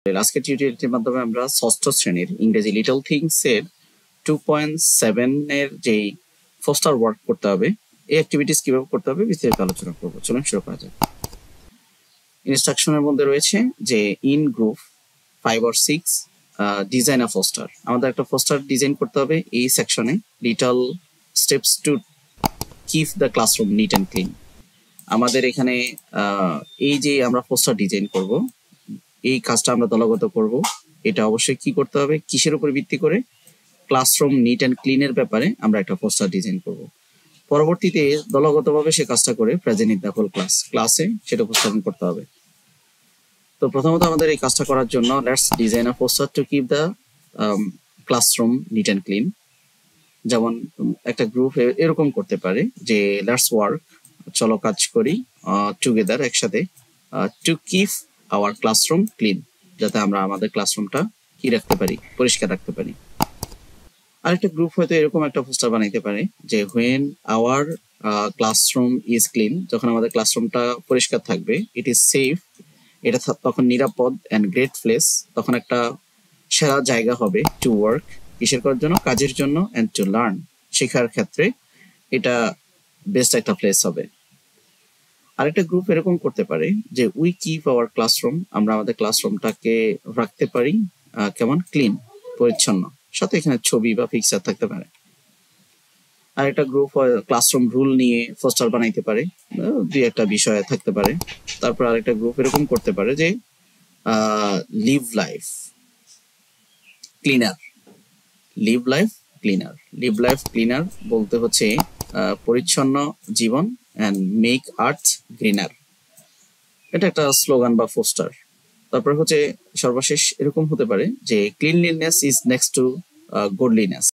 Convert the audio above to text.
আজকের টিউটোরিয়ালটির মাধ্যমে আমরা ষষ্ঠ শ্রেণীর ইংরেজি লিটল থিংস এর 2.7 এর যেই ফোস্টার ওয়ার্ক করতে হবে এই অ্যাক্টিভিটিস কিভাবে করতে হবে বিস্তারিত আলোচনা করব। চলুন শুরু করা যাক। ইনস্ট্রাকশনের মধ্যে রয়েছে যে in group 5 or 6 design a foster. আমাদের একটা ফোস্টার ডিজাইন করতে হবে এই সেকশনে, little steps to keep the classroom neat and clean. আমাদের এখানে এই যে আমরা পোস্টার ডিজাইন করব, এই কাজটা আমরা দলগত করব। এটা অবশ্যই কি করতে হবে, কিসের উপর ভিত্তি করে? ক্লাসরুম নিট অ্যান্ড ক্লিনের ব্যাপারে আমরা একটা পোস্টার ডিজাইন করব। পরবর্তীতে দলগতভাবে সে কাজটা করে প্রেজেন্ট ইন দ্য হোল ক্লাসে সেটা উপস্থাপন করতে হবে। তো প্রথমত আমাদের এই কাজটা করার জন্য let's design a poster to keep the classroom neat and clean. যেমন একটা গ্রুপ এরকম করতে পারে যে লেটস ওয়ার্ক, চলো কাজ করি টুগেদার, একসাথে, to keep our classroom clean, যাতে আমরা আমাদের ক্লাসরুমটা কি রাখতে পারি, পরিষ্কার রাখতে পারি। আরেকটা গ্রুপ হয়তো এরকম একটা পোস্টার বানাইতে পারে যে when our classroom is clean, যখন আমাদের ক্লাসরুমটা পরিষ্কার থাকবে, ইট ইজ সেফ, এটা তখন নিরাপদ, অ্যান্ড গ্রেট প্লেস, তখন একটা সেরা জায়গা হবে টু ওয়ার্ক, কিসের করার জন্য, কাজের জন্য, অ্যান্ড টু লার্ন, শেখার ক্ষেত্রে এটা বেস্ট একটা প্লেস হবে। আরেকটা গ্রুপ এরকম করতে পারে যে উই কিপ আওয়ার ক্লাসরুম, আমরা আমাদের ক্লাসরুমটাকে রাখতে পারি কেমন, ক্লিন, পরিচ্ছন্ন, সাথে এখানে ছবি বা পিকচার থাকতে পারে। আরেকটা গ্রুপ ক্লাসরুম রুল নিয়ে পোস্টার বানাইতে পারে, দুই একটা বিষয় থাকতে পারে। তারপর আরেকটা গ্রুপ এরকম করতে পারে যে live life cleaner, live life cleaner. Live life cleaner বলতে হচ্ছে পরিচ্ছন্ন জীবন, অ্যান্ড মেক আর্থ গ্রিনার, এটা একটা স্লোগান বা পোস্টার। তারপর হচ্ছে সর্বশেষ এরকম হতে পারে যে ক্লিনলিনেস ইজ নেক্সট টু গুডলিনেস,